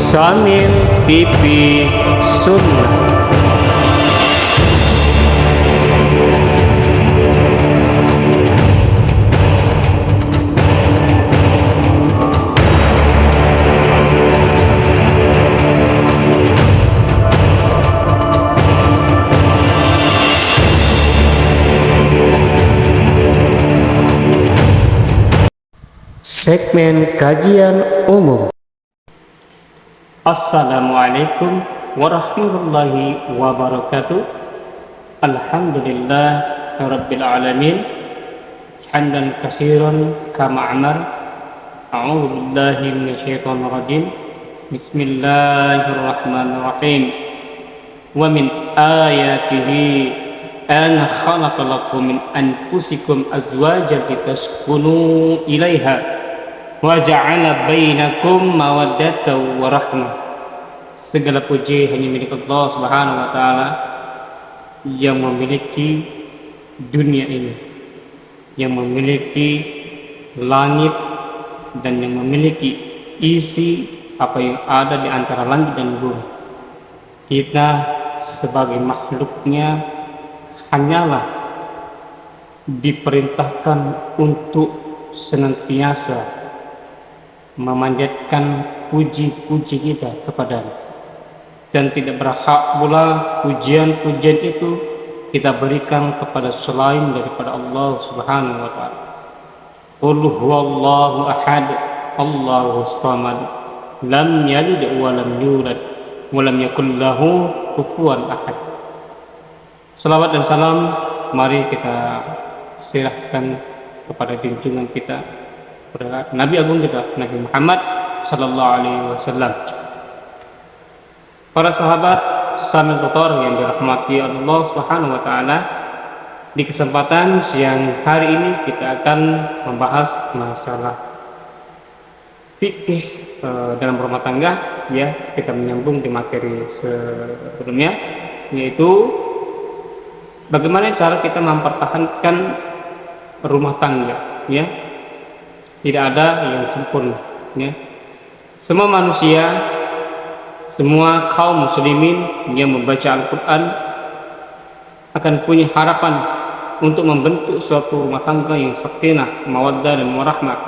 Sanil TV Sunnah. Segmen kajian umum. Assalamualaikum warahmatullahi wabarakatuh. Alhamdulillah rabbil alamin. Hamdan katsiran kama amar. A'udzu billahi minasyaitonir rajim. Bismillahirrahmanirrahim. Wa min ayatihi an khalaqa lakum min anfusikum azwajan litaskunu ilaiha wa ja'ala bainakum mawaddatan wa rahmah. Segala puji hanya milik Allah Subhanahu wa taala yang memiliki dunia ini, yang memiliki langit dan yang memiliki isi apa yang ada di antara langit dan bumi. Kita sebagai makhluknya hanyalah diperintahkan untuk senantiasa memanjatkan puji-puji kita kepada-Nya, dan tidak berhak pula pujian-pujian itu kita berikan kepada selain daripada Allah Subhanahu wa taala. Qul huwallahu ahad, Allahus samad, lam yalid wa lam yulad wa lam yakul lahu kufuwan ahad. Salawat dan salam mari kita serahkan kepada junjungan kita, kepada Nabi Agung kita, Nabi Muhammad sallallahu alaihi wasallam. Para sahabat sambil tutor yang dirahmati Allah Subhanahu wa taala, di kesempatan siang hari ini kita akan membahas masalah fikih dalam rumah tangga, ya. Kita menyambung di materi sebelumnya, yaitu bagaimana cara kita mempertahankan rumah tangga, ya. Tidak ada yang sempurna, ya. Semua manusia, semua kaum muslimin yang membaca Al-Quran akan punya harapan untuk membentuk suatu rumah tangga yang sakinah, mawaddah dan warahmah.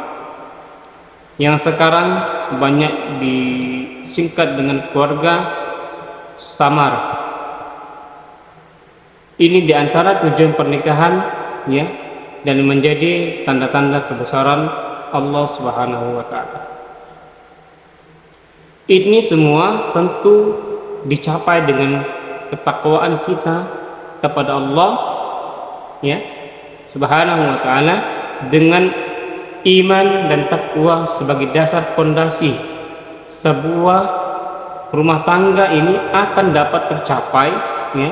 Yang sekarang banyak disingkat dengan keluarga samar. Ini diantara tujuan pernikahan, ya, dan menjadi tanda-tanda kebesaran Allah Subhanahu wa taala. Ini semua tentu dicapai dengan ketakwaan kita kepada Allah, ya, Subhanahu wa taala, dengan iman dan takwa sebagai dasar fondasi sebuah rumah tangga ini akan dapat tercapai, ya.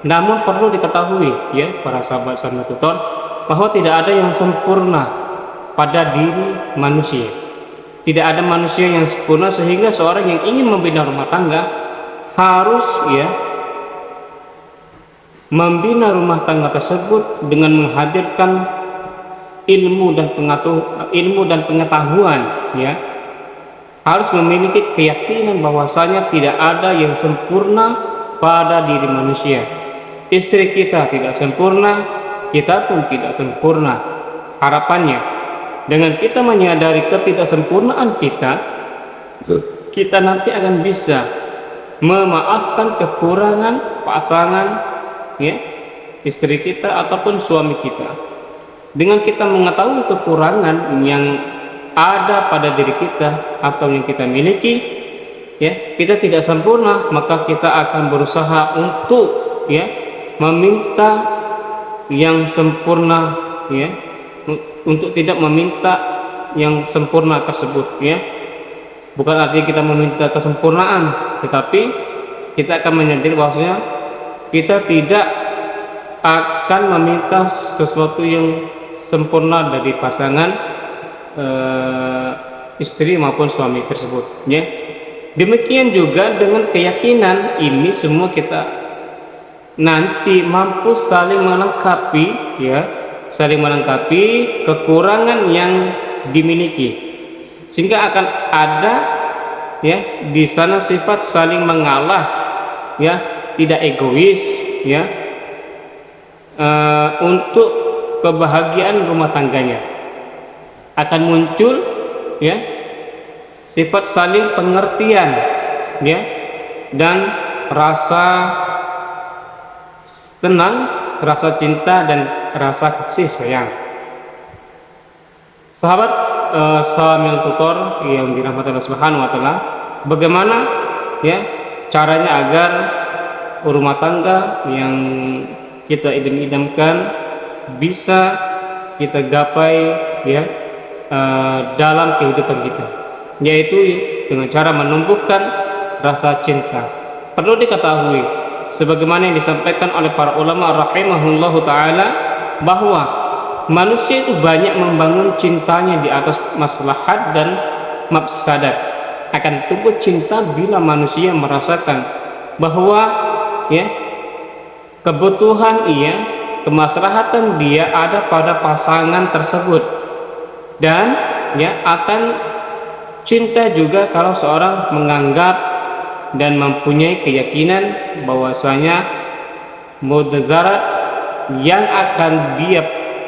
Namun perlu diketahui, ya, para sahabat sama tutor, bahwa tidak ada yang sempurna pada diri manusia. Tidak ada manusia yang sempurna, sehingga seorang yang ingin membina rumah tangga harus, ya, membina rumah tangga tersebut dengan menghadirkan ilmu dan pengetahuan, ya. Harus memiliki keyakinan bahwasanya tidak ada yang sempurna pada diri manusia. Istri kita tidak sempurna, kita pun tidak sempurna. Harapannya, dengan kita menyadari ketidaksempurnaan kita nanti akan bisa memaafkan kekurangan pasangan, ya, istri kita ataupun suami kita. Dengan kita mengetahui kekurangan yang ada pada diri kita atau yang kita miliki, ya, kita tidak sempurna, maka kita akan berusaha untuk, ya, meminta yang sempurna, ya, untuk tidak meminta yang sempurna tersebut, ya. Bukan artinya kita meminta kesempurnaan, tetapi kita akan menyadari bahwasanya kita tidak akan meminta sesuatu yang sempurna dari pasangan istri maupun suami tersebut, ya. Demikian juga dengan keyakinan ini semua kita nanti mampu saling melengkapi, ya, saling melengkapi kekurangan yang dimiliki, sehingga akan ada ya, di sana sifat saling mengalah, ya, tidak egois, ya, untuk kebahagiaan rumah tangganya. Akan muncul, ya, sifat saling pengertian, ya, dan rasa tenang, rasa cinta dan rasa kasih sayang. Sahabat Samil Tutor yang dirahmati Allah Subhanahu wa taala, bagaimana, ya, caranya agar rumah tangga yang kita idam-idamkan bisa kita gapai, ya, dalam kehidupan kita, yaitu dengan cara menumbuhkan rasa cinta. Perlu diketahui sebagaimana yang disampaikan oleh para ulama rahimahullahu taala bahwa manusia itu banyak membangun cintanya di atas maslahat dan mafsadat. Akan tumbuh cinta bila manusia merasakan bahwa, ya, kebutuhan ia, kemaslahatan dia ada pada pasangan tersebut, dan, ya, akan cinta juga kalau seorang menganggap dan mempunyai keyakinan bahwasanya mudazarat yang akan dia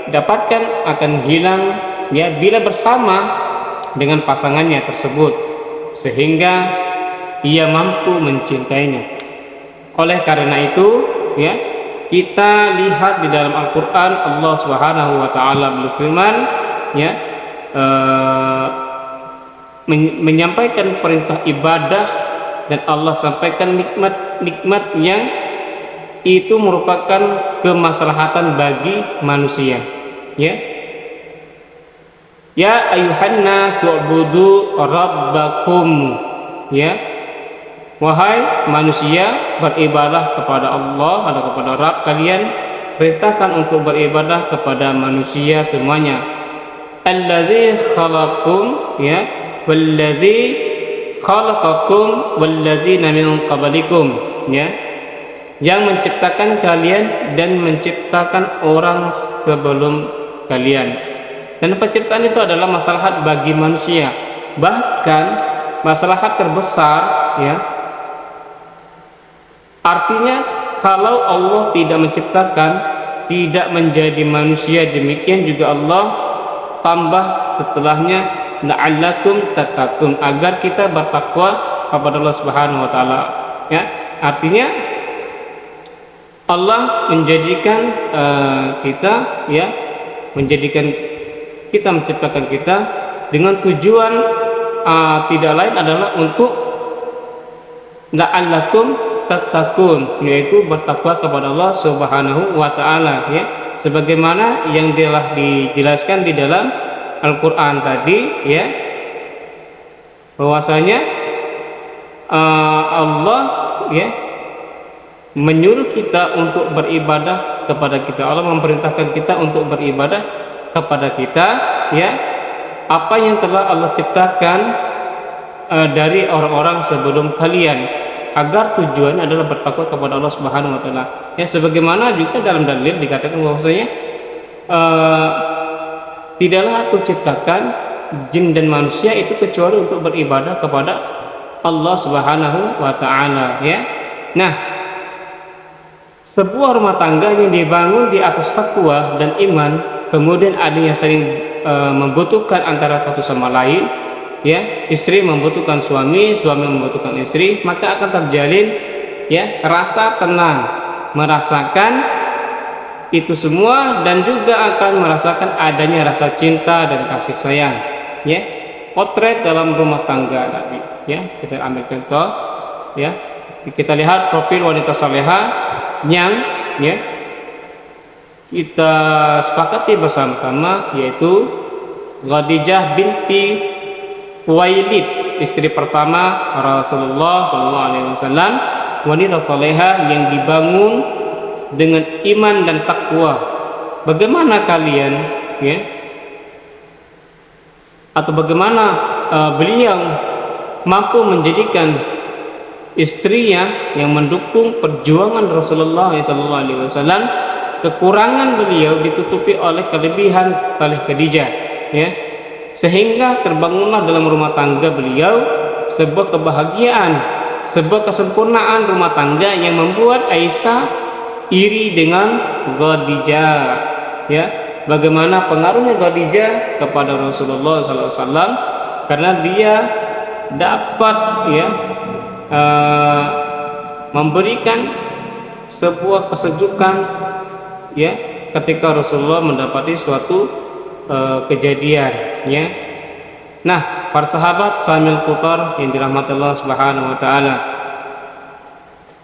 dapatkan akan hilang, ya, bila bersama dengan pasangannya tersebut, sehingga ia mampu mencintainya. Oleh karena itu, ya, kita lihat di dalam Al-Qur'an Allah Subhanahu wa taala berfirman, ya, menyampaikan perintah ibadah, dan Allah sampaikan nikmat-nikmat yang itu merupakan kemaslahatan bagi manusia, ya. Ya ayuhan nas wa'budu rabbakum, ya, wahai manusia, beribadah kepada Allah atau kepada Rabb kalian. Perintahkan untuk beribadah kepada manusia semuanya. Alladzi khalaqakum, ya, walladzi khalaqakum walladzina min qablikum, ya, yang menciptakan kalian dan menciptakan orang sebelum kalian. Dan penciptaan itu adalah maslahat bagi manusia, bahkan maslahat terbesar, ya. Artinya kalau Allah tidak menciptakan, tidak menjadi manusia, demikian juga Allah tambah setelahnya la'allakum tattaqun, agar kita bertakwa kepada Allah Subhanahu wa taala, ya. Artinya Allah menjadikan kita, ya, menciptakan kita dengan tujuan tidak lain adalah untuk la'allakum tattaqun, yaitu bertakwa kepada Allah Subhanahu wa taala, ya, sebagaimana yang telah dijelaskan di dalam Al-Qur'an tadi, ya, bahwasanya Allah, ya, menyuruh kita untuk beribadah kepada kita. Allah memerintahkan kita untuk beribadah kepada kita, ya, apa yang telah Allah ciptakan dari orang-orang sebelum kalian, agar tujuannya adalah bertakwa kepada Allah Subhanahu wa taala. Ya, sebagaimana juga dalam dalil dikatakan bahwasanya tidaklah aku ciptakan jin dan manusia itu kecuali untuk beribadah kepada Allah Subhanahu wa taala, ya. Nah, sebuah rumah tangga yang dibangun di atas takwa dan iman, kemudian adanya saling membutuhkan antara satu sama lain, ya, istri membutuhkan suami, suami membutuhkan istri, maka akan terjalin, ya, rasa tenang, merasakan itu semua, dan juga akan merasakan adanya rasa cinta dan kasih sayang, ya. Potret dalam rumah tangga tadi, ya, kita ambil contoh, ya, kita lihat profil wanita salehah yang, ya, kita sepakati bersama-sama, yaitu Khadijah binti Khuwailid, istri pertama Rasulullah SAW, wanita salehah yang dibangun dengan iman dan takwa. Bagaimana kalian, ya, atau bagaimana beliau mampu menjadikan istrinya yang mendukung perjuangan Rasulullah SAW, kekurangan beliau ditutupi oleh kelebihan oleh Khadijah, ya, sehingga terbangunlah dalam rumah tangga beliau sebuah kebahagiaan, sebuah kesempurnaan rumah tangga yang membuat Aisyah iri dengan Khadijah. Ya, bagaimana pengaruhnya Khadijah kepada Rasulullah SAW, karena dia dapat ya memberikan sebuah kesejukan ya ketika Rasulullah mendapati suatu kejadian ya. Nah, para sahabat sambil putar yang dirahmati Allah Subhanahu wa taala,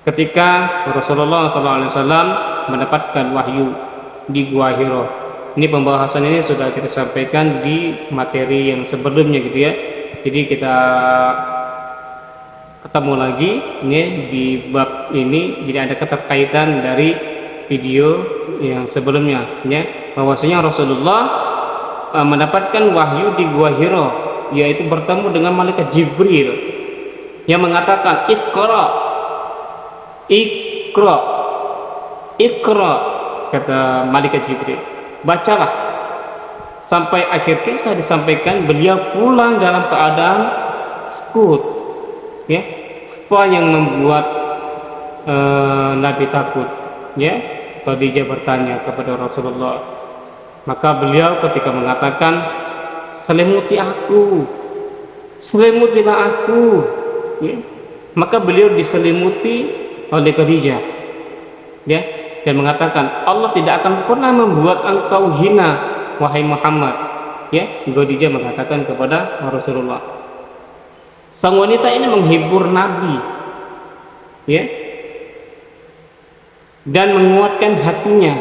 ketika Rasulullah SAW mendapatkan wahyu di Gua Hiro. Ini pembahasan ini sudah kita sampaikan di materi yang sebelumnya gitu ya. Jadi kita ketemu lagi ya di bab ini, jadi ada keterkaitan dari video yang sebelumnya ya, bahwasanya Rasulullah mendapatkan wahyu di Gua Hiro, yaitu bertemu dengan malaikat Jibril yang mengatakan Iqra, Iqra, Iqra, kata malaikat Jibril, bacalah. Sampai akhir kisah disampaikan beliau pulang dalam keadaan takut ya. Apa yang membuat Nabi takut ya? Khadijah bertanya kepada Rasulullah, maka beliau ketika mengatakan selimuti aku, selimutilah aku ya, maka beliau diselimuti oleh Khadijah ya, dan mengatakan Allah tidak akan pernah membuat engkau hina wahai Muhammad ya. Khadijah mengatakan kepada Rasulullah. Sang wanita ini menghibur Nabi ya, dan menguatkan hatinya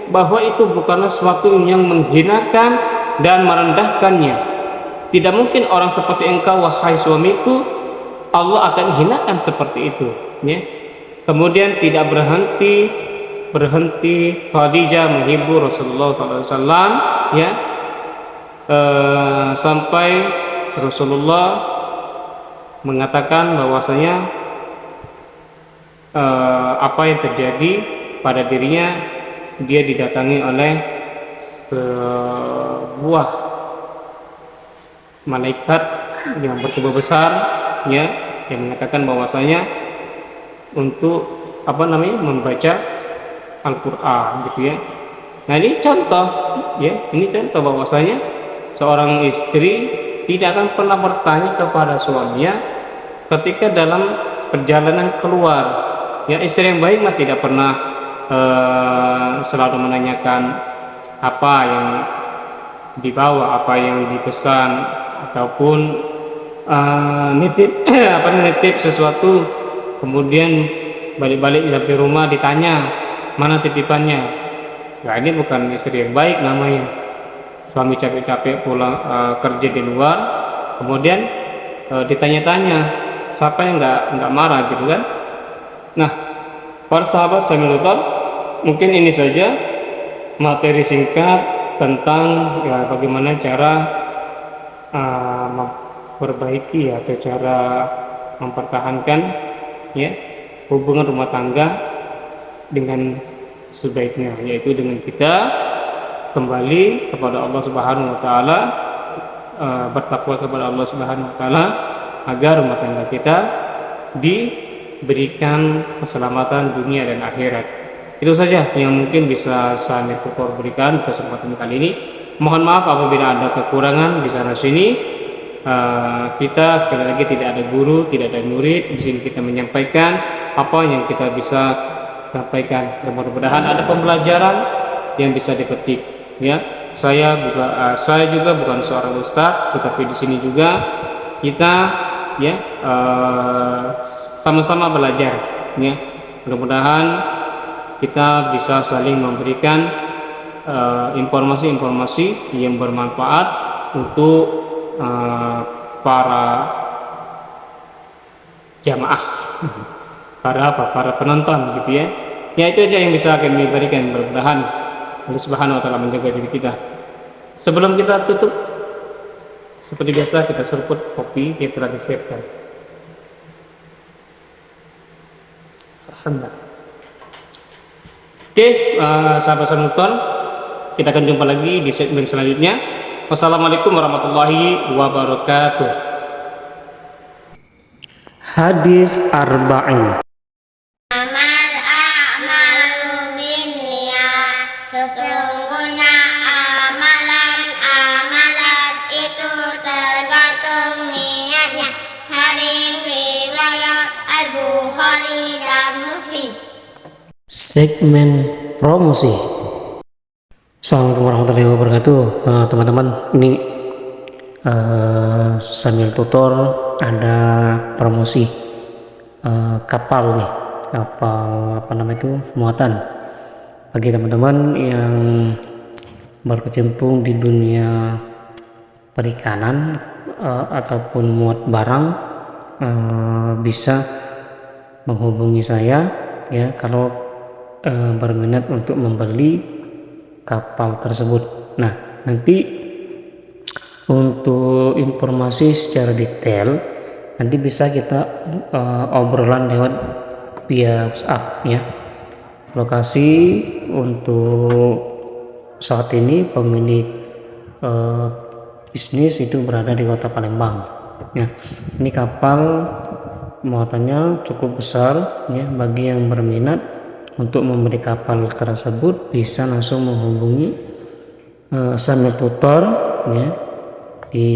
bahwa itu bukanlah sesuatu yang menghinakan dan merendahkannya. Tidak mungkin orang seperti engkau wahai suamiku Allah akan hinakan seperti itu ya. Kemudian tidak berhenti Khadijah menghibur Rasulullah SAW ya, sampai Rasulullah mengatakan bahwasanya apa yang terjadi pada dirinya, dia didatangi oleh sebuah malaikat yang bertubuh besar ya, yang mengatakan bahwasanya untuk membaca Al-Quran gitu ya. Nah, ini contoh ya, ini contoh bahwasanya seorang istri tidak akan pernah bertanya kepada suaminya ketika dalam perjalanan keluar ya. Istri yang baik mah tidak pernah selalu menanyakan apa yang dibawa, apa yang dipesan, ataupun nitip sesuatu kemudian balik-balik sampai rumah ditanya mana titipannya. Nah, ini bukan istri yang baik namanya. Suami capek-capek pulang kerja di luar, kemudian ditanya-tanya, siapa yang nggak marah gitu kan. Nah, para sahabat sambil nonton, mungkin ini saja materi singkat tentang ya, bagaimana cara memperbaiki atau cara mempertahankan ya hubungan rumah tangga dengan sebaiknya, yaitu dengan kita kembali kepada Allah Subhanahu wa taala, bertakwa kepada Allah Subhanahu wa taala, agar rumah tangga kita diberikan keselamatan dunia dan akhirat. Itu saja yang mungkin bisa saya berikan kesempatan kali ini. Mohon maaf apabila ada kekurangan di sana sini. Kita sekali lagi tidak ada guru, tidak ada murid. Di sini kita menyampaikan apa yang kita bisa sampaikan. Mudah-mudahan ada pembelajaran yang bisa dipetik. Ya, saya juga bukan seorang ustadz, tetapi di sini juga kita ya sama-sama belajar ya. Mudah-mudahan kita bisa saling memberikan informasi-informasi yang bermanfaat untuk para jamaah, para penonton gitu ya. Ya, itu aja yang bisa kami berikan. Mudah-mudahan Allah Subhanahu wa taala menjaga diri kita. Sebelum kita tutup, seperti biasa kita seruput kopi yang telah disiapkan. Alhamdulillah. Oke, sahabat nonton, kita akan jumpa lagi di segmen selanjutnya. Wassalamualaikum warahmatullahi wabarakatuh. Hadis arba'in. Amal a'malu binniyat, sesungguhnya amalan itu tergantung niatnya. Hadis riwayat Al-Bukhari dan Muslim. Segmen promosi. Assalamualaikum warahmatullahi wabarakatuh. Teman-teman, ini sambil tutor ada promosi kapal nih, kapal muatan bagi teman-teman yang berkecimpung di dunia perikanan ataupun muat barang, bisa menghubungi saya ya kalau berminat untuk membeli kapal tersebut. Nah, nanti untuk informasi secara detail nanti bisa kita obrolan lewat via WhatsApp ya. Lokasi untuk saat ini pemilik bisnis itu berada di kota Palembang ya. Ini kapal muatannya cukup besar ya. Bagi yang berminat untuk membeli kapal tersebut bisa langsung menghubungi sambil tutor ya di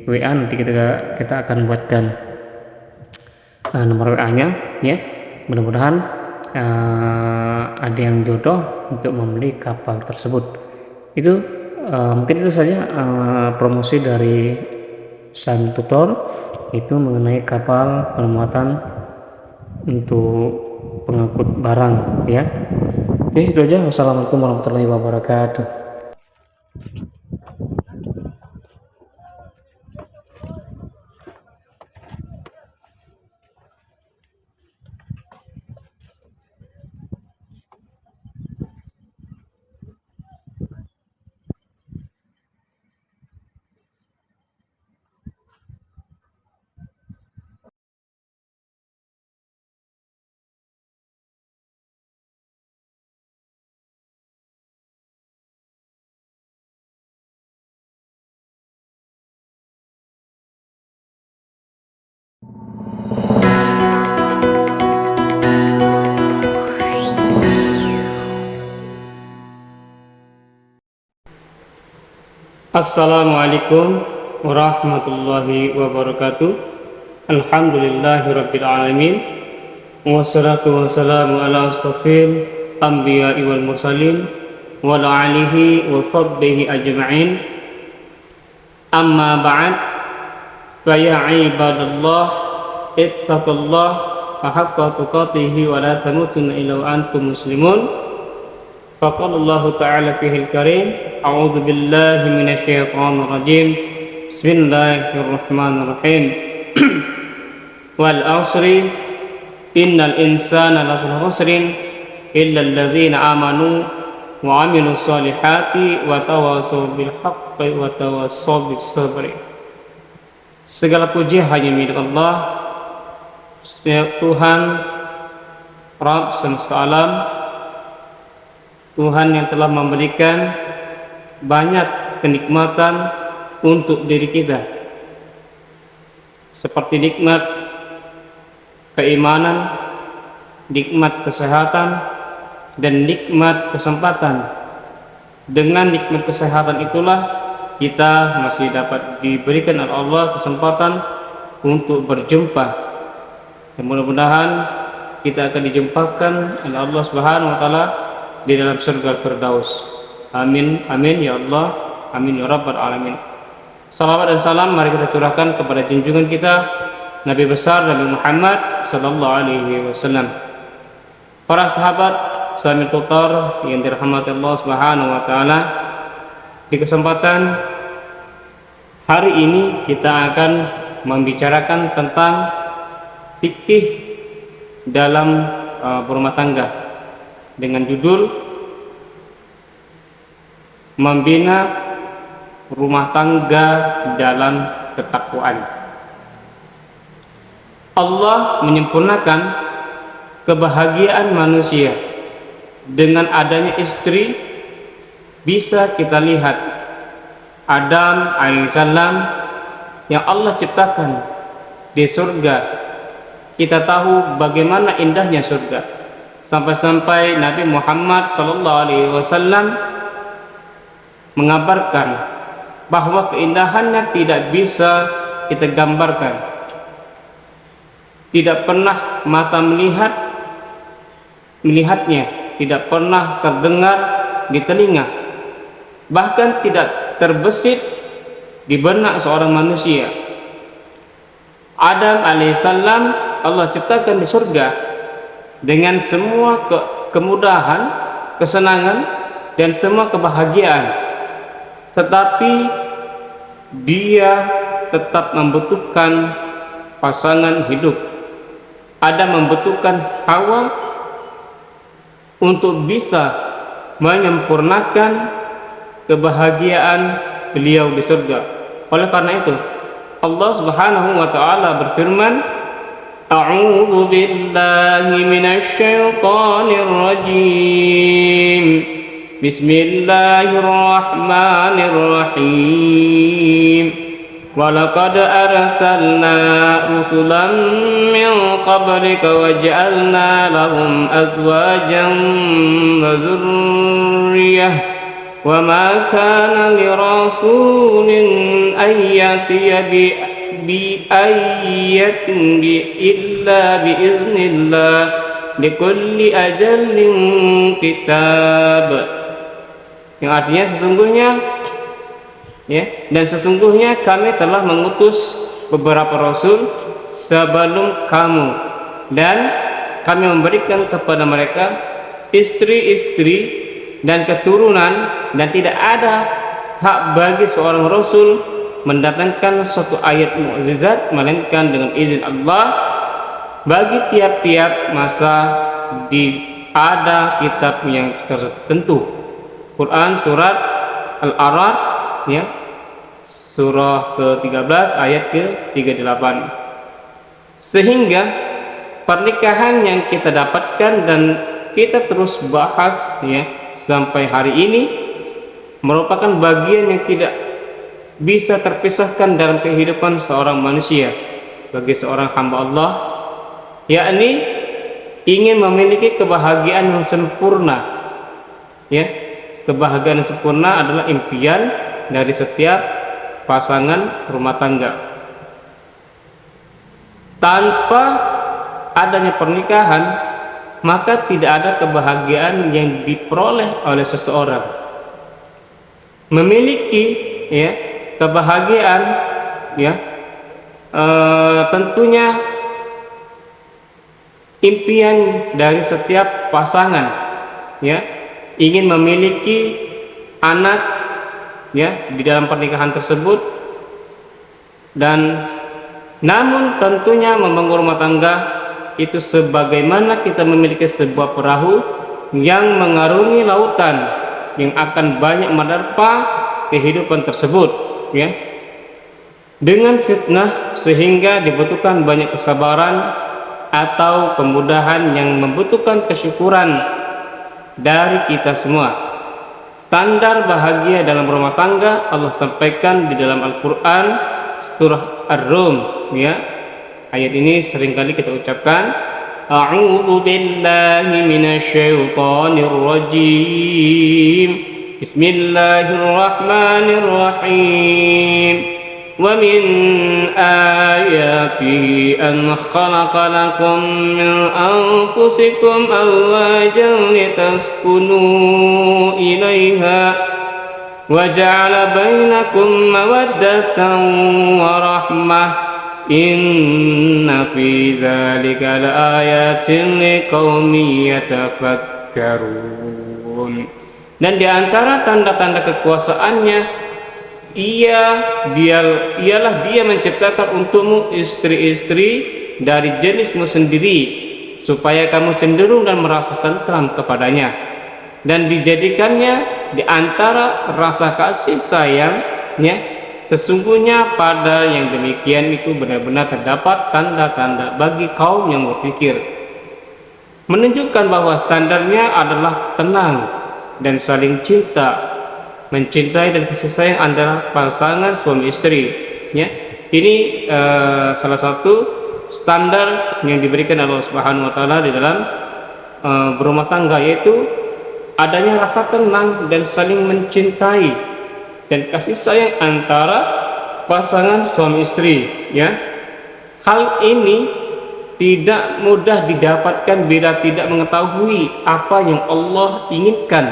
WA. Nanti kita akan buatkan nomor WA-nya ya. Mudah-mudahan ada yang jodoh untuk membeli kapal tersebut. Itu mungkin itu saja promosi dari Sam Tutor, itu mengenai kapal permuatan untuk pengangkut barang ya. Oke, itu aja. Wassalamualaikum warahmatullahi wabarakatuh. Assalamualaikum warahmatullahi wabarakatuh. Alhamdulillahirabbil alamin. Wassalatu wassalamu ala asrofil anbiya'i wal mursalin wa ala alihi wa sahbihi ajma'in. Amma ba'd. Fa ya ibadallah ittaqullah haqqa tuqatih wa la tamutunna illa wa antum muslimun. فقال الله تعالى فيه الكريم أعوذ بالله من الشيطان الرجيم بسم الله الرحمن الرحيم والعصر إن الإنسان لفي خسر إلا الذين آمنوا وعملوا الصالحات وتواصوا بالحق وتواصوا بالصبر. Segala puji hanya milik Allah, Tuhan Rabb semesta alam, Tuhan yang telah memberikan banyak kenikmatan untuk diri kita, seperti nikmat keimanan, nikmat kesehatan, dan nikmat kesempatan. Dengan nikmat kesehatan itulah kita masih dapat diberikan oleh Allah kesempatan untuk berjumpa. Dan mudah-mudahan kita akan dijumpakan oleh Allah Subhanahu wa taala di dalam surga Firdaus. Amin, amin ya Allah, amin ya Rabbal alamin. Salawat dan salam mari kita curahkan kepada junjungan kita Nabi besar Nabi Muhammad sallallahu alaihi wasallam. Para sahabat sambil tutor yang dirahmati Allah Subhanahu wa taala, di kesempatan hari ini kita akan membicarakan tentang fikih dalam berumah tangga dengan judul Membina Rumah Tangga dalam Ketakwaan. Allah menyempurnakan kebahagiaan manusia dengan adanya istri. Bisa kita lihat Adam alaihissalam yang Allah ciptakan di surga kita tahu bagaimana indahnya surga. Sampai-sampai Nabi Muhammad SAW mengabarkan bahwa keindahannya tidak bisa kita gambarkan. Tidak pernah mata melihatnya, tidak pernah terdengar di telinga, bahkan tidak terbesit di benak seorang manusia. Adam alaihissalam Allah ciptakan di surga dengan semua kemudahan, kesenangan, dan semua kebahagiaan, tetapi dia tetap membutuhkan pasangan hidup. Adam membutuhkan Hawa untuk bisa menyempurnakan kebahagiaan beliau di surga. Oleh karena itu Allah Subhanahu wa taala berfirman, A'udzu billahi minasy syaithanir rajim. Bismillahirrahmanirrahim. Walaqad arsalna rusulan min qablika waja'alna lahum azwajan wa dzurriyyah wa ma kana lirasulin ayyatiya bi ayyatin illa bi idznillah likulli ajalin kitab. Yang artinya sesungguhnya dan sesungguhnya kami telah mengutus beberapa rasul sebelum kamu, dan kami memberikan kepada mereka istri-istri dan keturunan, dan tidak ada hak bagi seorang rasul mendatangkan suatu ayat mukjizat melainkan dengan izin Allah bagi tiap-tiap masa ada kitab yang tertentu. Quran surat Al-A'raf surah ke-13 ayat ke-38. Sehingga pernikahan yang kita dapatkan dan kita terus bahas sampai hari ini merupakan bagian yang tidak bisa terpisahkan dalam kehidupan seorang manusia bagi seorang hamba Allah, yakni ingin memiliki kebahagiaan yang sempurna. Kebahagiaan yang sempurna adalah impian dari setiap pasangan rumah tangga. Tanpa adanya pernikahan, maka tidak ada kebahagiaan yang diperoleh oleh seseorang. Memiliki kebahagiaan tentunya impian dari setiap pasangan ingin memiliki anak di dalam pernikahan tersebut, dan namun tentunya membangun rumah tangga itu sebagaimana kita memiliki sebuah perahu yang mengarungi lautan yang akan banyak menerpa kehidupan tersebut dengan fitnah, sehingga dibutuhkan banyak kesabaran atau kemudahan yang membutuhkan kesyukuran dari kita semua. Standar bahagia dalam rumah tangga Allah sampaikan di dalam Al-Quran surah Ar-Rum. Ayat ini seringkali kita ucapkan, A'udzu billahi minasy syaithanir rajim. Bismillahirrahmanirrahim. Wa min ayatihi an khalaqa lakum min anfusikum azwajan litaskunu ilaiha wa ja'ala bainakum mawaddatan wa rahmah. Inna fi dzalika laayatin liqaumin yatafakkarun. Dan di antara tanda-tanda kekuasaannya ialah dia menciptakan untukmu istri-istri dari jenismu sendiri supaya kamu cenderung dan merasa tentram kepadanya, dan dijadikannya di antara rasa kasih sayangnya. Sesungguhnya pada yang demikian itu benar-benar terdapat tanda-tanda bagi kaum yang berpikir, menunjukkan bahwa standarnya adalah tenang dan saling cinta, mencintai dan kasih sayang antara pasangan suami istri. Ini salah satu standar yang diberikan Allah Subhanahu wa taala di dalam berumah tangga, yaitu adanya rasa tenang dan saling mencintai dan kasih sayang antara pasangan suami istri, ya. Hal ini tidak mudah didapatkan bila tidak mengetahui apa yang Allah inginkan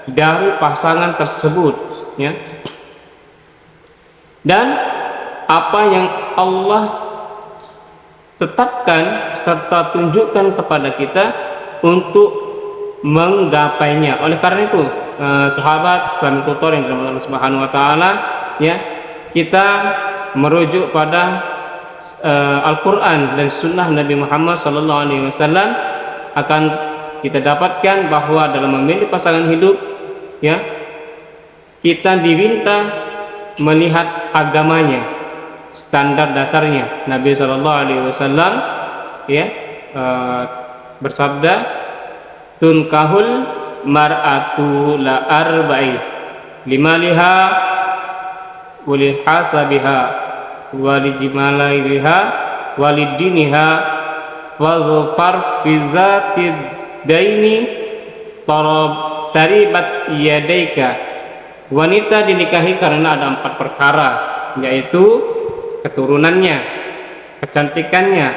dari pasangan tersebut, ya. Dan apa yang Allah tetapkan serta tunjukkan kepada kita untuk menggapainya. Oleh karena itu, sahabat Islamic Tutor yang dirahmati Allah Subhanahu wa taala, ya, kita merujuk pada Al-Quran dan Sunnah Nabi Muhammad SAW, akan kita dapatkan bahwa dalam memilih pasangan hidup, ya, kita diminta melihat agamanya, standar dasarnya. Nabi SAW, ya, bersabda, tunkahul mar'atu la arba'i limaliha walihasabiha walijimalaiha walidiniha waghfar fi zatid daini taribat yadaika. Wanita dinikahi karena ada 4 perkara, yaitu keturunannya, kecantikannya,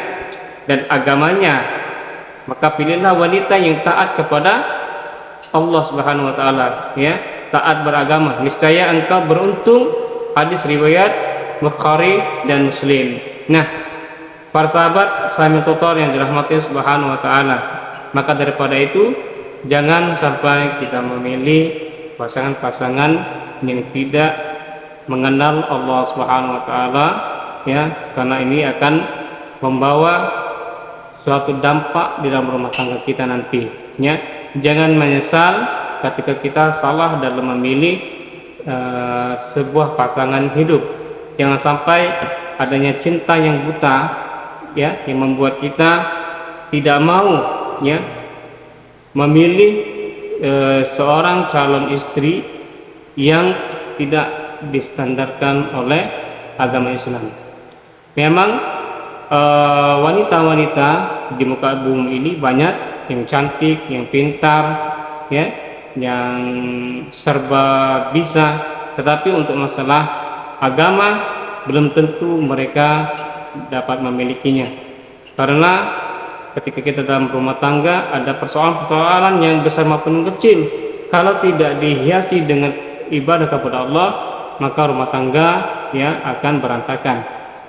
dan agamanya. Maka pilihlah wanita yang taat kepada Allah Subhanahu wa taala, ya, taat beragama, niscaya engkau beruntung. Hadis riwayat Bukhari dan Muslim. Nah, para sahabat Islamic Tutor yang dirahmati Subhanahu wa taala, maka daripada itu jangan sampai kita memilih pasangan-pasangan yang tidak mengenal Allah Subhanahu wa taala, ya, karena ini akan membawa suatu dampak di dalam rumah tangga kita nanti, ya. Jangan menyesal ketika kita salah dalam memilih sebuah pasangan hidup. Jangan sampai adanya cinta yang buta, ya, yang membuat kita tidak mau, ya, memilih seorang calon istri yang tidak distandarkan oleh agama Islam. Memang wanita-wanita di muka bumi ini banyak yang cantik, yang pintar, ya, yang serba bisa, tetapi untuk masalah agama belum tentu mereka dapat memilikinya. Karena ketika kita dalam rumah tangga ada persoalan-persoalan yang besar maupun kecil, kalau tidak dihiasi dengan ibadah kepada Allah, maka rumah tangga, ya, akan berantakan.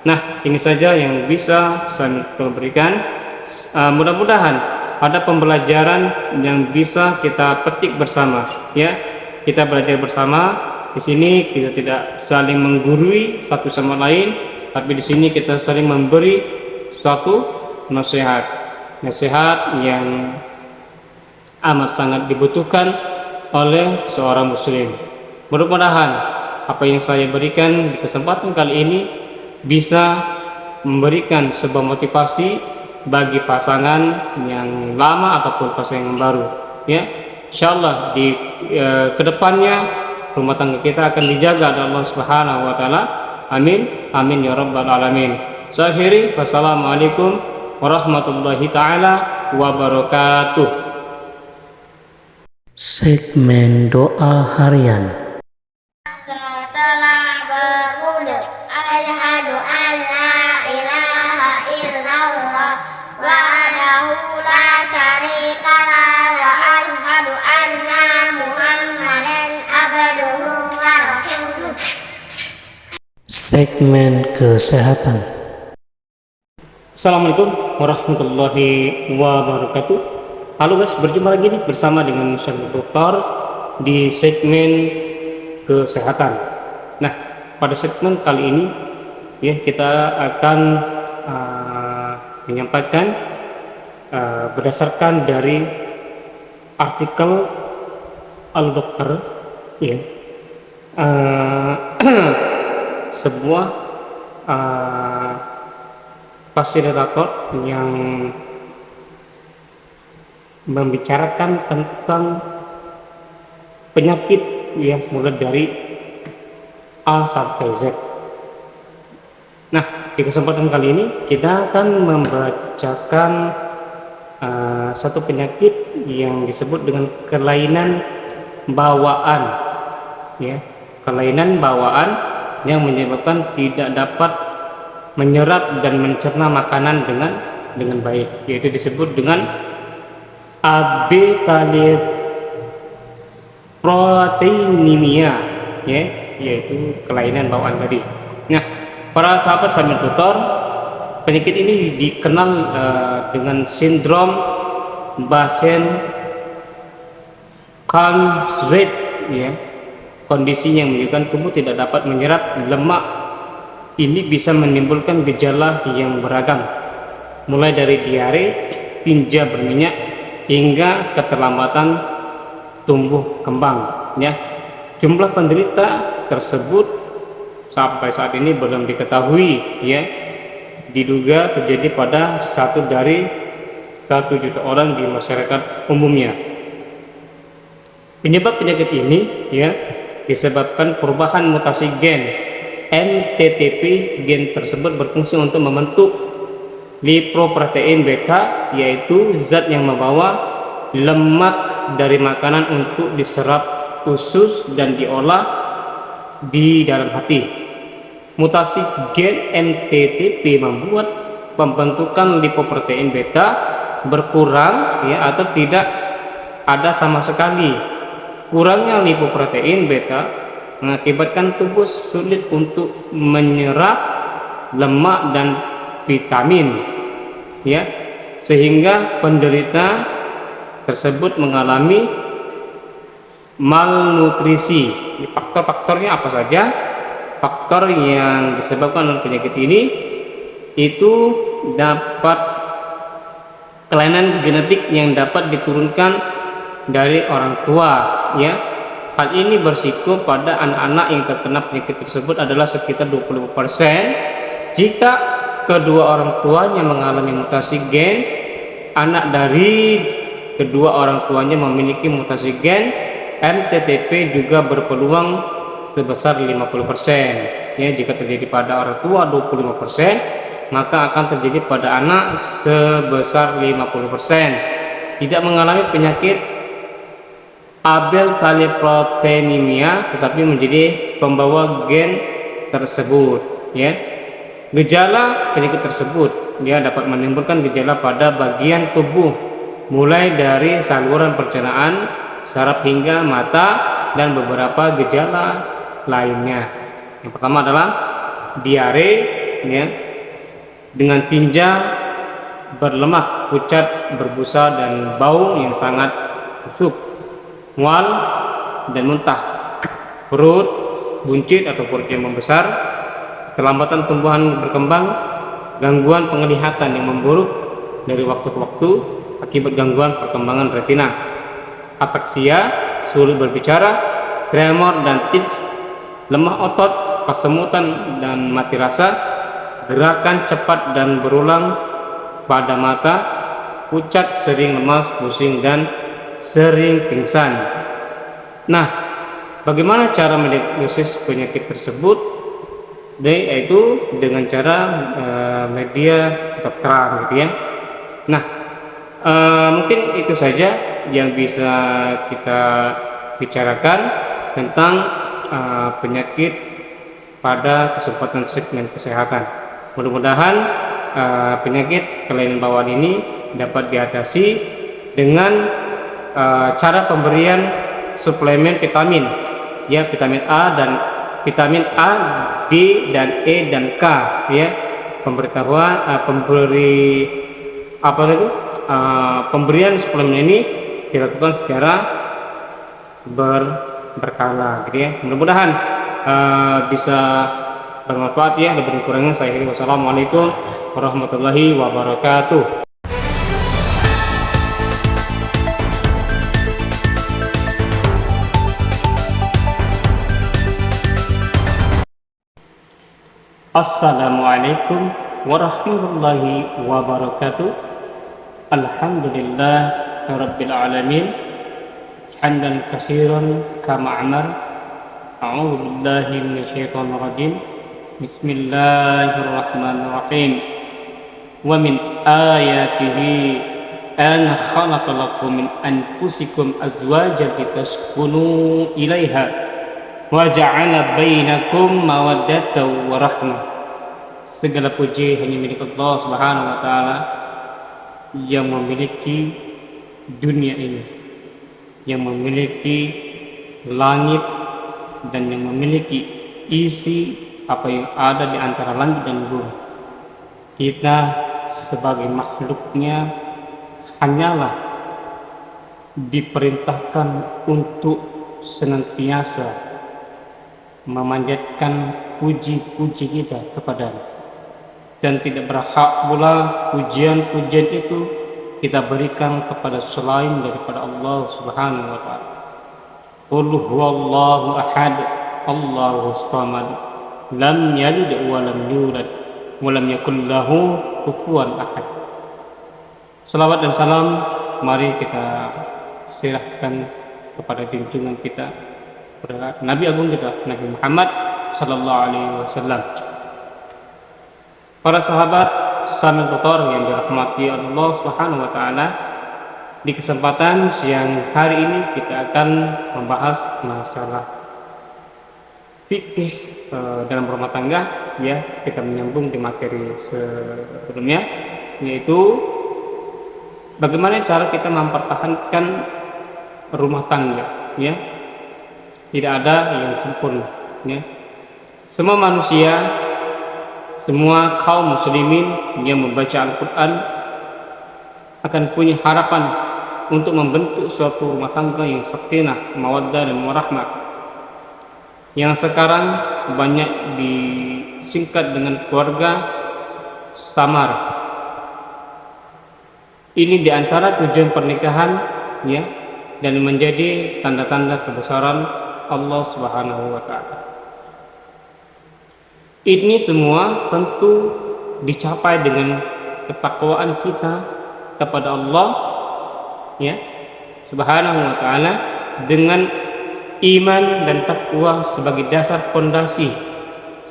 Nah, ini saja yang bisa saya berikan. Mudah-mudahan ada pembelajaran yang bisa kita petik bersama, ya. Kita belajar bersama. Di sini kita tidak saling menggurui satu sama lain, tapi di sini kita saling memberi suatu nasihat yang amat sangat dibutuhkan oleh seorang muslim. Mudah-mudahan apa yang saya berikan di kesempatan kali ini bisa memberikan sebuah motivasi bagi pasangan yang lama ataupun pasangan yang baru, ya. Insyaallah di kedepannya rumah tangga kita akan dijaga oleh Allah Subhanahu wa taala. Amin amin ya rabbal alamin. Akhiri, wassalamualaikum warahmatullahi taala wabarakatuh. Segmen doa harian. Setelah berwudu, asyhadu an la ilaha illallah wahdahu la syarika lah wa asyhadu anna Muhammadan abduhu wa rasuluh. Segmen kesehatan. Assalamualaikum warahmatullahi wabarakatuh. Halo guys, berjumpa lagi nih bersama dengan Syarif Dokter di segmen kesehatan. Nah, pada segmen kali ini, ya, kita akan menyampaikan berdasarkan dari artikel Al-Dokter, ya, sebuah fasilitator yang membicarakan tentang penyakit yang mulai dari A sampai Z. Nah, di kesempatan kali ini kita akan membacakan satu penyakit yang disebut dengan kelainan bawaan, ya, kelainan bawaan yang menyebabkan tidak dapat menyerap dan mencerna makanan dengan baik, yaitu disebut dengan abetaliproteinemia, ya, yaitu kelainan bawaan tadi. Nah, para sahabat sambil tutor, penyakit ini dikenal dengan sindrom Basen-Calmette, ya, kondisi yang menyebabkan tubuh tidak dapat menyerap lemak. Ini bisa menimbulkan gejala yang beragam, mulai dari diare, tinja berminyak, hingga keterlambatan tumbuh kembang, ya. Jumlah penderita tersebut sampai saat ini belum diketahui, ya. Diduga terjadi pada 1 dari 1 juta orang di masyarakat umumnya. Penyebab penyakit ini, ya, disebabkan perubahan mutasi gen MTTP. Gen tersebut berfungsi untuk membentuk lipoprotein beta, yaitu zat yang membawa lemak dari makanan untuk diserap usus dan diolah di dalam hati. Mutasi gen MTTP membuat pembentukan lipoprotein beta berkurang, ya, atau tidak ada sama sekali. Kurangnya lipoprotein beta mengakibatkan tubuh sulit untuk menyerap lemak dan vitamin, ya, sehingga penderita tersebut mengalami malnutrisi. Faktor-faktornya apa saja? Faktor yang disebabkan oleh penyakit ini itu dapat kelainan genetik yang dapat diturunkan dari orang tua, ya. Hal ini berisiko pada anak-anak yang terkena penyakit tersebut adalah sekitar 20%. Jika kedua orang tuanya mengalami mutasi gen, anak dari kedua orang tuanya memiliki mutasi gen MTTP juga berpeluang sebesar 50%. Ya, jika terjadi pada orang tua 25%, maka akan terjadi pada anak sebesar 50%. Tidak mengalami penyakit abetaliproteinemia tetapi menjadi pembawa gen tersebut, ya. Gejala penyakit tersebut, dia dapat menimbulkan gejala pada bagian tubuh, mulai dari saluran pencernaan, saraf hingga mata, dan beberapa gejala lainnya. Yang pertama adalah diare, ya, dengan tinja berlemak, pucat, berbusa, dan bau yang sangat busuk. Mual dan muntah, perut buncit atau perut yang membesar, kelambatan tumbuhan berkembang, gangguan penglihatan yang memburuk dari waktu ke waktu akibat gangguan perkembangan retina, ataksia, sulit berbicara, tremor dan twitch, lemah otot, kesemutan dan mati rasa, gerakan cepat dan berulang pada mata, pucat, sering lemas, pusing, dan sering pingsan. Nah, bagaimana cara mendiagnosis penyakit tersebut? Yaitu dengan cara media kedokteran, gitu, ya. Nah, mungkin itu saja yang bisa kita bicarakan tentang penyakit pada kesempatan segmen kesehatan. Mudah-mudahan penyakit kelainan bawaan ini dapat diatasi dengan cara pemberian suplemen vitamin, ya, vitamin A, D, dan K, ya. Pemberian suplemen ini dilakukan secara berkala, gitu, ya. Mudah-mudahan bisa bermanfaat, ya. Lebih kurangnya saya akhiri. Wassalamualaikum warahmatullahi wabarakatuh. Assalamualaikum warahmatullahi wabarakatuh. Alhamdulillah rabbil alamin, hamdan katsiran kama amar. A'udzu billahi minasyaitonir rajim. Bismillahirrahmanirrahim. Wa min ayatihi an khalaqa lakum min anfusikum azwajan litaskunu ilaiha wa ja'ala bainakum mawaddatan wa rahmah. Segala puji hanya milik Allah Subhanahu wa taala yang memiliki dunia ini, yang memiliki langit dan yang memiliki isi apa yang ada di antara langit dan bumi. Kita sebagai makhluknya hanyalah diperintahkan untuk senantiasa memanjatkan puji-puji kita kepada-Nya, dan tidak berhak pula pujian-pujian itu kita berikan kepada selain daripada Allah Subhanahu wa taala. Qul huwallahu ahad, Allahus samad, lam yalid wa lam yulad wa lam yakul lahu kufuwan ahad. Salawat dan salam mari kita serahkan kepada junjungan kita, kepada Nabi agung kita, Nabi Muhammad sallallahu alaihi wasallam. Para sahabat sambil tutor yang dirahmati Allah Subhanahu wa taala, di kesempatan siang hari ini kita akan membahas masalah fikih dalam rumah tangga, ya. Kita menyambung di materi sebelumnya, yaitu bagaimana cara kita mempertahankan rumah tangga, ya. Tidak ada yang sempurna, ya. Semua manusia, semua kaum muslimin yang membaca Al-Quran akan punya harapan untuk membentuk suatu rumah tangga yang sakinah, mawaddah dan warahmah. Yang sekarang banyak disingkat dengan keluarga samar. Ini diantara tujuan pernikahan, ya, dan menjadi tanda-tanda kebesaran Allah Subhanahu wa taala. Ini semua tentu dicapai dengan ketakwaan kita kepada Allah, ya, Subhanahu wa taala, dengan iman dan takwa sebagai dasar fondasi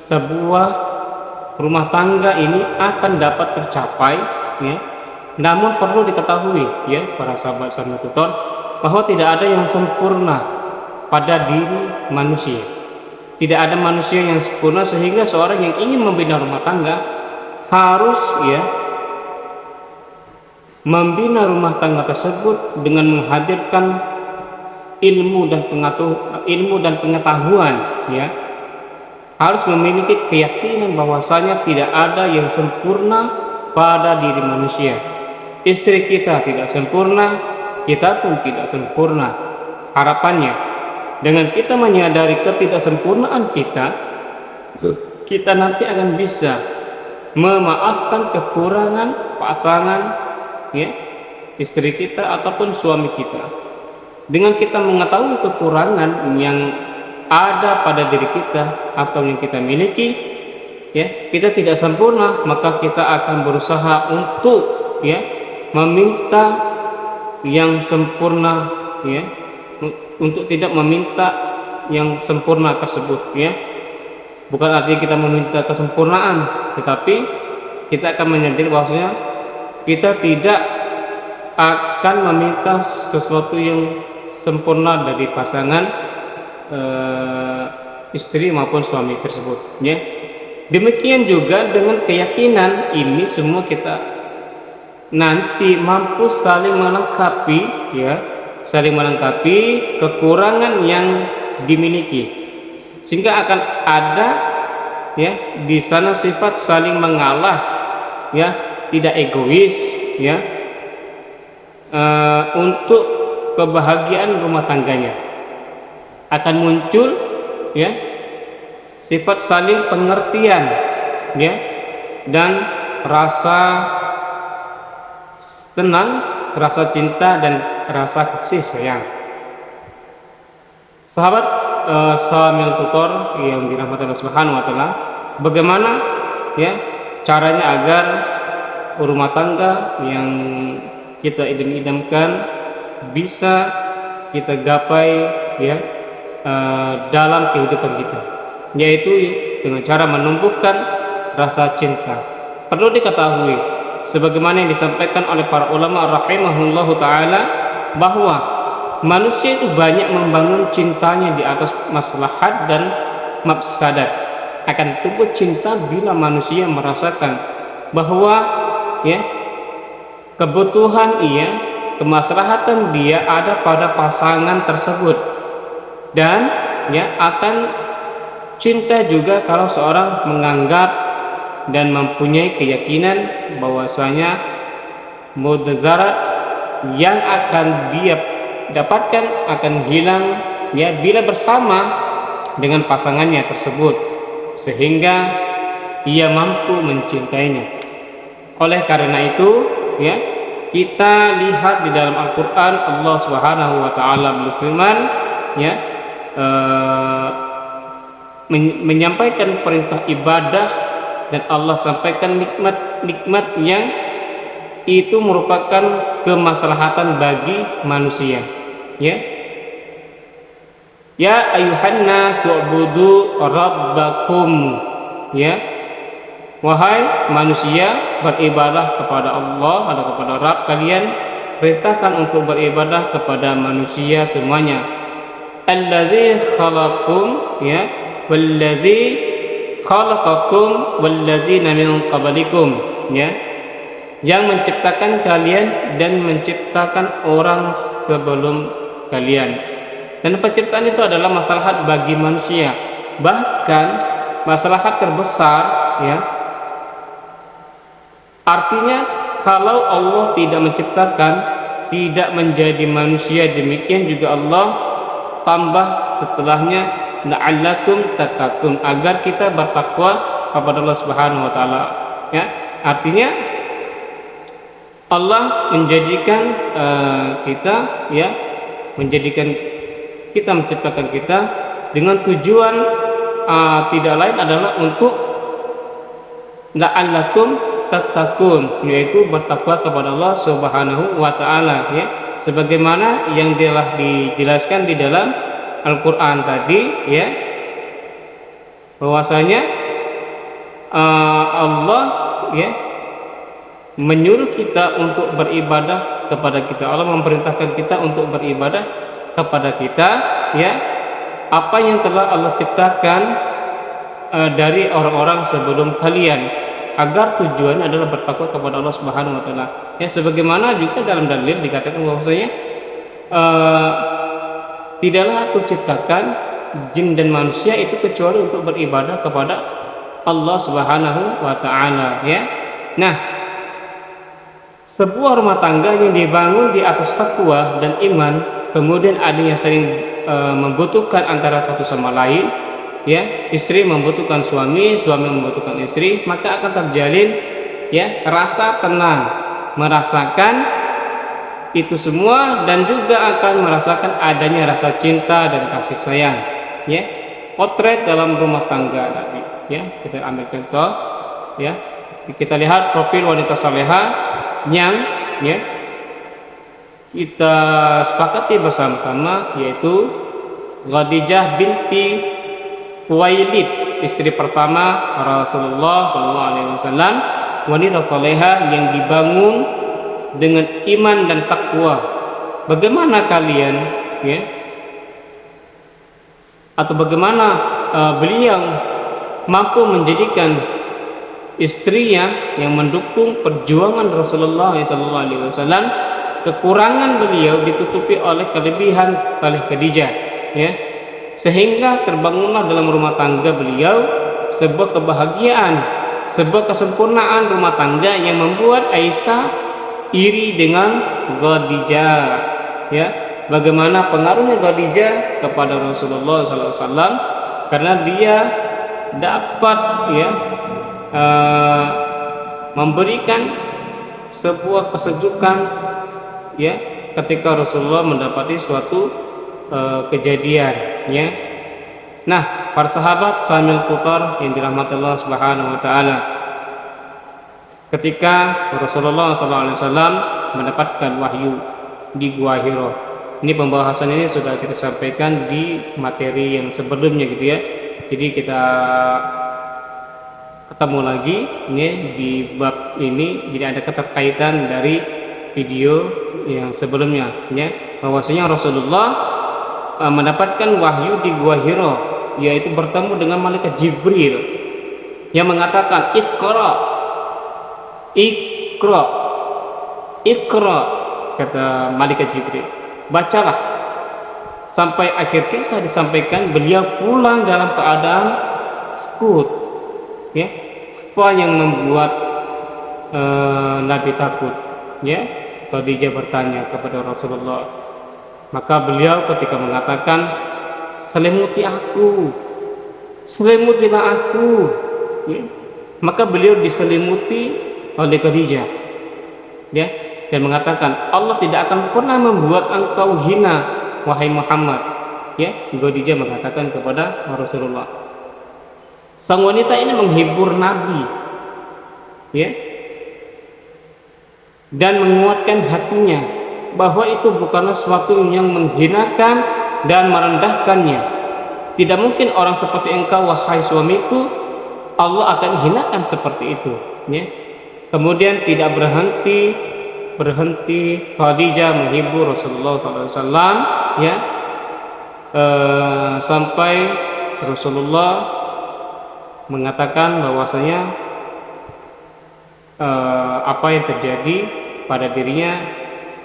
sebuah rumah tangga ini akan dapat tercapai, ya. Namun perlu diketahui, ya, para sahabat sama tutor, bahwa tidak ada yang sempurna pada diri manusia. Tidak ada manusia yang sempurna, sehingga seorang yang ingin membina rumah tangga harus, ya, membina rumah tangga tersebut dengan menghadirkan ilmu dan pengetahuan, ya. Harus memiliki keyakinan bahwasanya tidak ada yang sempurna pada diri manusia. Istri kita tidak sempurna, kita pun tidak sempurna. Harapannya, dengan kita menyadari ketidaksempurnaan kita nanti akan bisa memaafkan kekurangan pasangan, ya, istri kita ataupun suami kita. Dengan kita mengetahui kekurangan yang ada pada diri kita atau yang kita miliki, ya, kita tidak sempurna, maka kita akan berusaha untuk, ya, meminta yang sempurna, ya, untuk tidak meminta yang sempurna tersebut, ya. Bukan artinya kita meminta kesempurnaan, tetapi kita akan menyadari bahwasanya kita tidak akan meminta sesuatu yang sempurna dari pasangan istri maupun suami tersebut, ya. Demikian juga dengan keyakinan ini semua kita nanti mampu saling melengkapi, ya, saling melengkapi kekurangan yang dimiliki, sehingga akan ada, ya, di sana sifat saling mengalah, ya, tidak egois, ya, untuk kebahagiaan rumah tangganya akan muncul, ya, sifat saling pengertian, ya, dan rasa tenang, rasa cinta dan rasa kasih sayang. Sahabat sambil tutor yang dirahmati Allah Subhanahu wa taala, bagaimana, ya, caranya agar rumah tangga yang kita idam-idamkan bisa kita gapai, ya, dalam kehidupan kita, yaitu dengan cara menumbuhkan rasa cinta. Perlu diketahui sebagaimana yang disampaikan oleh para ulama rahimahullahu taala bahwa manusia itu banyak membangun cintanya di atas maslahat dan mafsadat. Akan tumbuh cinta bila manusia merasakan bahwa ya kebutuhan kemaslahatan dia ada pada pasangan tersebut, dan akan cinta juga kalau seorang menganggap dan mempunyai keyakinan bahwasanya mudazarat yang akan dia dapatkan akan hilang bila bersama dengan pasangannya tersebut, sehingga ia mampu mencintainya. Oleh karena itu kita lihat di dalam Al-Quran Allah Subhanahu wa taala berfirman menyampaikan perintah ibadah, dan Allah sampaikan nikmat-nikmat yang itu merupakan kemaslahatan bagi manusia. Ya ayuhan nas wa'budu rabbakum, wahai manusia, beribadah kepada Allah atau kepada Rabb kalian. Perintahkan untuk beribadah kepada manusia semuanya. Alladzi khalaqakum walladzi khalaqakum walladzina min qablikum, yang menciptakan kalian dan menciptakan orang sebelum kalian. Dan penciptaan itu adalah maslahat bagi manusia, bahkan maslahat terbesar. Artinya kalau Allah tidak menciptakan, tidak menjadi manusia, demikian juga Allah tambah setelahnya la'allakum tattaqun, agar kita bertakwa kepada Allah Subhanahu wa taala. Artinya Allah menjadikan kita menciptakan kita dengan tujuan tidak lain adalah untuk la'allakum tattaqun, yaitu bertakwa kepada Allah Subhanahu wa taala, sebagaimana yang telah dijelaskan di dalam Al-Quran tadi, bahwasanya Allah menyuruh kita untuk beribadah kepada kita. Allah memerintahkan kita untuk beribadah kepada kita, apa yang telah Allah ciptakan dari orang-orang sebelum kalian, agar tujuannya adalah bertakwa kepada Allah Subhanahu wa taala. Sebagaimana juga dalam dalil dikatakan bahwasanya tidaklah aku ciptakan jin dan manusia itu kecuali untuk beribadah kepada Allah Subhanahu wa taala. Nah, sebuah rumah tangga yang dibangun di atas takwa dan iman, kemudian adanya saling membutuhkan antara satu sama lain, istri membutuhkan suami, suami membutuhkan istri, maka akan terjalin rasa tenang, merasakan itu semua, dan juga akan merasakan adanya rasa cinta dan kasih sayang. Potret dalam rumah tangga tadi, kita ambil contoh, kita lihat profil wanita salehah yang kita sepakati bersama-sama, yaitu Khadijah binti Khuwailid, istri pertama Rasulullah SAW, wanita salehah yang dibangun dengan iman dan takwa. Bagaimana kalian, atau bagaimana beliau mampu menjadikan istrinya yang mendukung perjuangan Rasulullah SAW, kekurangan beliau ditutupi oleh kelebihan oleh Khadijah, sehingga terbangunlah dalam rumah tangga beliau sebuah kebahagiaan, sebuah kesempurnaan rumah tangga yang membuat Aisyah iri dengan Khadijah. Bagaimana pengaruhnya Khadijah kepada Rasulullah SAW, karena dia dapat memberikan sebuah kesejukan ketika Rasulullah mendapati suatu kejadian. Nah, para sahabat sambil putar yang dirahmati Allah Subhanahu wa taala, ketika Rasulullah SAW mendapatkan wahyu di Gua Hiro. Ini pembahasan ini sudah kita sampaikan di materi yang sebelumnya, Jadi kita ketemu lagi ya, di bab ini. Jadi ada keterkaitan dari video yang sebelumnya ya, bahwasanya Rasulullah mendapatkan wahyu di Gua Hira, yaitu bertemu dengan malaikat Jibril yang mengatakan Iqra, Iqra, Iqra, kata malaikat Jibril, bacalah. Sampai akhir kisah disampaikan beliau pulang dalam keadaan takut ya. Apa yang membuat Nabi takut ya? Khadijah bertanya kepada Rasulullah, maka beliau ketika mengatakan selimuti aku, selimutilah aku ya, maka beliau diselimuti oleh Khadijah ya, dan mengatakan Allah tidak akan pernah membuat engkau hina wahai Muhammad ya. Khadijah mengatakan kepada Rasulullah. Sang wanita ini menghibur Nabi ya, dan menguatkan hatinya bahwa itu bukanlah sesuatu yang menghinakan dan merendahkannya. Tidak mungkin orang seperti engkau wahai suamiku Allah akan hinakan seperti itu ya. Kemudian tidak berhenti Khadijah menghibur Rasulullah SAW ya, sampai Rasulullah mengatakan bahwasanya apa yang terjadi pada dirinya,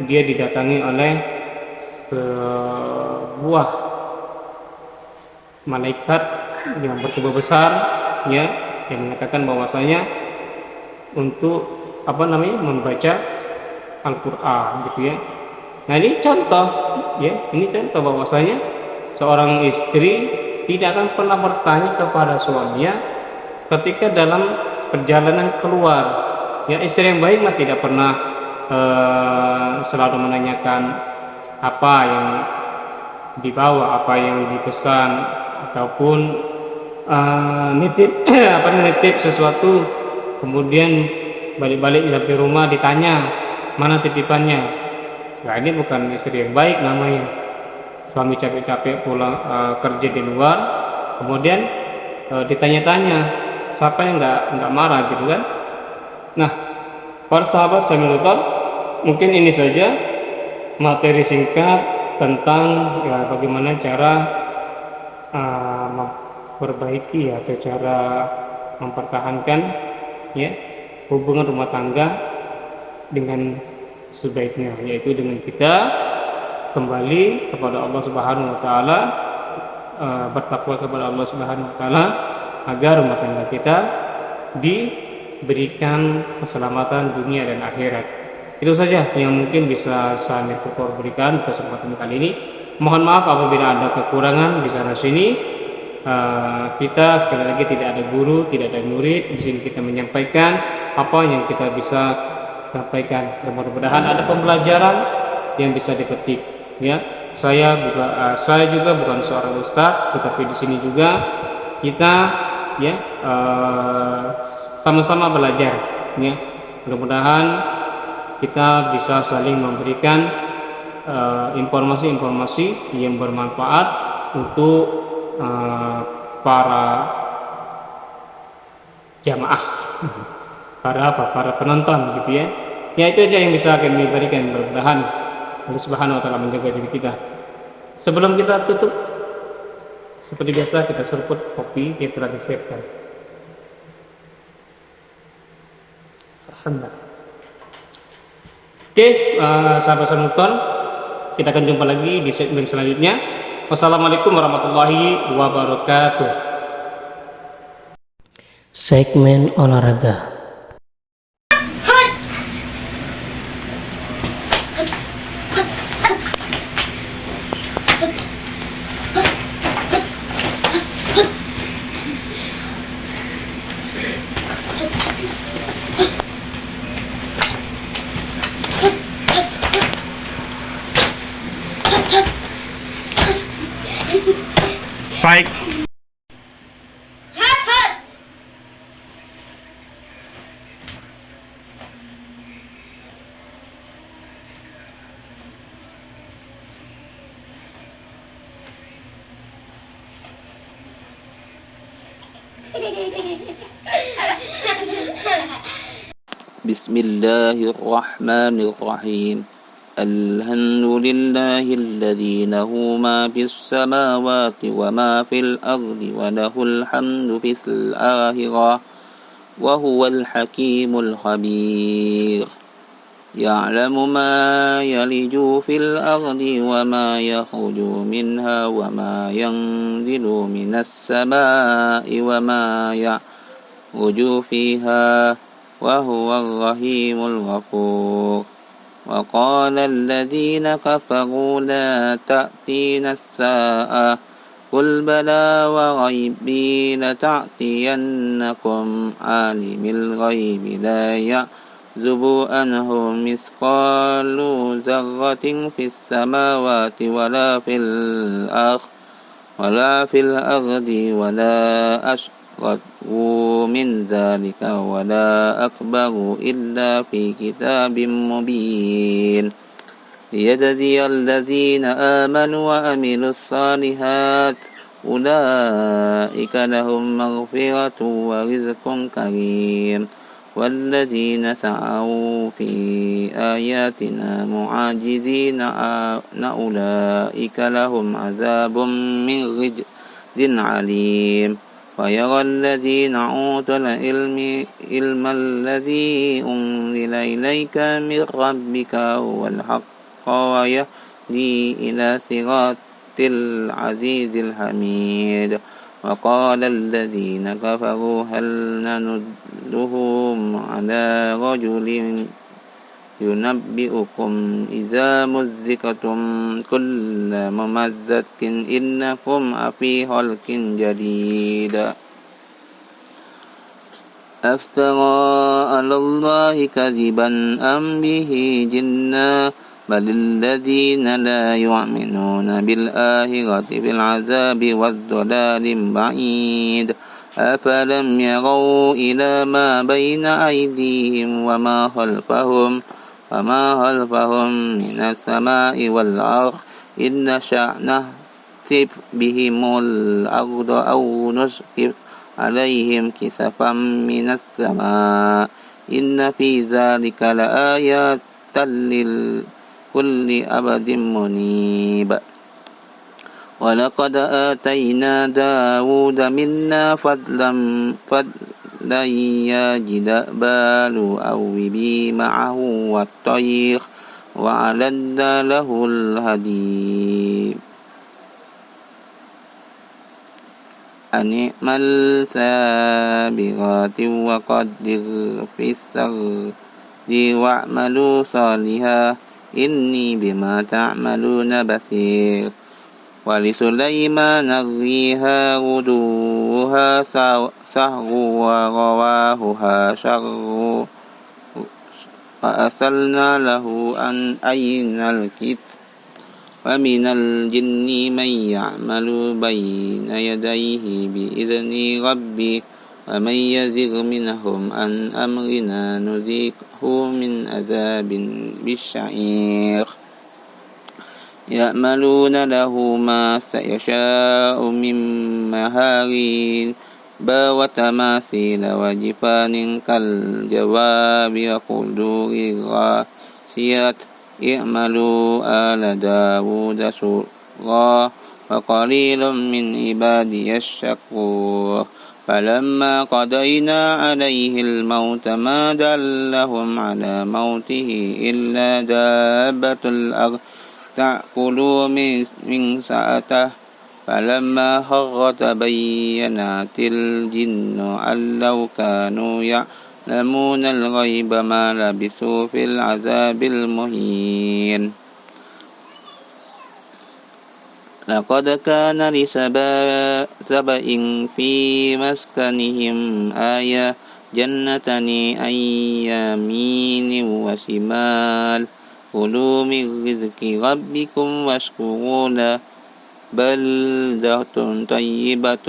dia didatangi oleh sebuah malaikat yang bertubuh besar ya, yang mengatakan bahwasanya untuk membaca Al-Qur'an gitu ya. Nah ini contoh ya, ini contoh bahwasanya seorang istri tidak akan pernah bertanya kepada suaminya ketika dalam perjalanan keluar ya. Istri yang baik mah tidak pernah selalu menanyakan apa yang dibawa, apa yang dipesan, ataupun nitip sesuatu kemudian balik-balik sampai rumah ditanya mana titipannya. Nah ini bukan istri yang baik namanya. Suami capek-capek pulang kerja di luar, kemudian ditanya-tanya, siapa yang nggak marah gitu kan? Nah, para sahabat sambil nonton, mungkin ini saja materi singkat tentang ya, bagaimana cara memperbaiki atau cara mempertahankan ya hubungan rumah tangga dengan sebaiknya, yaitu dengan kita kembali kepada Allah Subhanahu wa taala, bertakwa kepada Allah Subhanahu wa taala agar rumah tangga kita diberikan keselamatan dunia dan akhirat. Itu saja yang mungkin bisa saya berikan kesempatan kali ini. Mohon maaf apabila ada kekurangan di sana sini. Kita sekali lagi tidak ada guru, tidak ada murid. Di sini kita menyampaikan apa yang kita bisa sampaikan. Mudah-mudahan ada pembelajaran yang bisa dipetik. Ya, saya juga bukan seorang ustaz, tetapi di sini juga kita ya sama-sama belajar ya. Mudah-mudahan kita bisa saling memberikan informasi-informasi yang bermanfaat untuk para jamaah, para penonton gitu ya. Ya itu aja yang bisa kami berikan. Mudah-mudahan Allah Subhanahu wa taala menjaga diri kita. Sebelum kita tutup, seperti biasa kita seruput kopi yang telah disiapkan. Alhamdulillah. Oke, sahabat nonton, kita akan jumpa lagi di segmen selanjutnya. Wassalamualaikum warahmatullahi wabarakatuh. Segmen olahraga. Baik. بسم الله الرحمن الرحيم الحمد لله الذي له ما في السماوات وما في الأرض وله الحمد في الآخرة وهو الحكيم الخبير يعلم ما يلج في الأرض وما يخرج منها وما ينزل من السماء وما يعرج فيها وهو الرحيم الغفور وقال الذين كفروا لا تأتينا الساعة قل بلى وربي لتأتينكم عالم الغيب لا يعزب عنه مثقال ذرة في السماوات ولا في الأرض ولا أشقى من ذلك ولا أكبر إلا في كتاب مبين ليجزي الذين آمنوا وعملوا الصالحات أولئك لهم مغفرة ورزق كريم والذين سعوا في آياتنا معاجزين أولئك لهم عذاب من رجز عليم ويرى الذين أوتوا العلم الذي أنزل إليك من ربك هو الحق ويهدي إلى صراط العزيز الحميد وقال الذين كفروا هل ندلهم على رجل ينبئكم إذا مزقتم كل ممزق إنكم في خلق جديد أفترى على الله كذبا أم به جنة بل الذين لا يؤمنون بالآخرة بالعذاب والضلال بعيد أفلم يروا إلى ما بين أيديهم وما خلفهم من السماء والأرض إن نشأ نخسف بهم الأرض أو نسقط عليهم كسفا من السماء إن في ذلك لآيات لكل عبد منيب ولقد آتينا داود منا فضلا يا جبال أوبي معه والطير وأعلنا له الحديد أن اعمل سابغات وقدر في السرد واعملوا صالحا إني بما تعملون بصير ولسليمان الريح غدوها سهر ورواهها شر وأسلنا له عين الكتف ومن الجن من يعمل بين يديه بإذن ربه ومن يزغ منهم عن أمرنا نذقه من عذاب بالسعير يعملون له ما يشاء من محاريب وتماثيل وجفان كالجواب وقدور الراسيات اعملوا آل داود شكرا وقليل من عبادي الشكور فلما قضينا عليه الموت ما دلهم على موته إلا دابة الأرض تأكل من سأته فلما خر تبينت الجن أن لو كانوا يعلمون الغيب ما لبثوا في العذاب المهين لقد كان لسبإ في مسكنهم آية جنتان عن يمين وشمال كلوا من رزق ربكم واشكروا له بلدة طيبة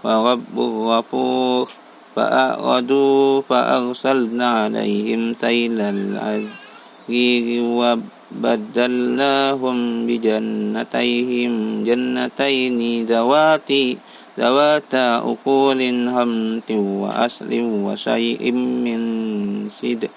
ورب غفور فأعرضوا فأرسلنا عليهم سيل العرير وبدلناهم بجنتين ذواتي ذواتا أكل خمط وأصل وشيء من صدق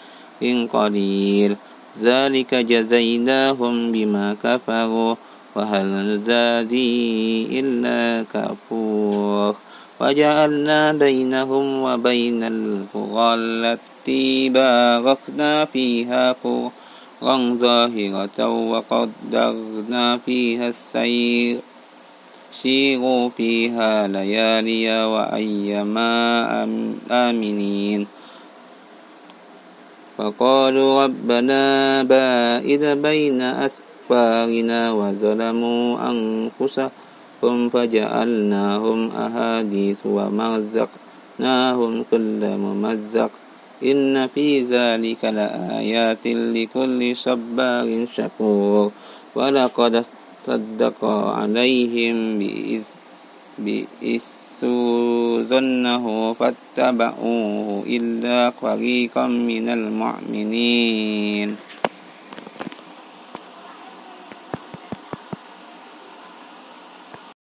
قليل ذلك جزيناهم بما كفروا وهل نزدي إلا كفور وجعلنا بينهم وبين القرى التي باركنا فيها قرى ظاهرة وقدرنا فيها السير سيروا فيها ليالي وأياما آمنين فقالوا ربنا باعد بين أسفارنا وظلموا أنفسهم فجعلناهم أحاديث ومزقناهم كل ممزق إن في ذلك لآيات لكل صبار شكور ولقد صدق عليهم ظنه فاتبعوه إلا فريقا من المؤمنين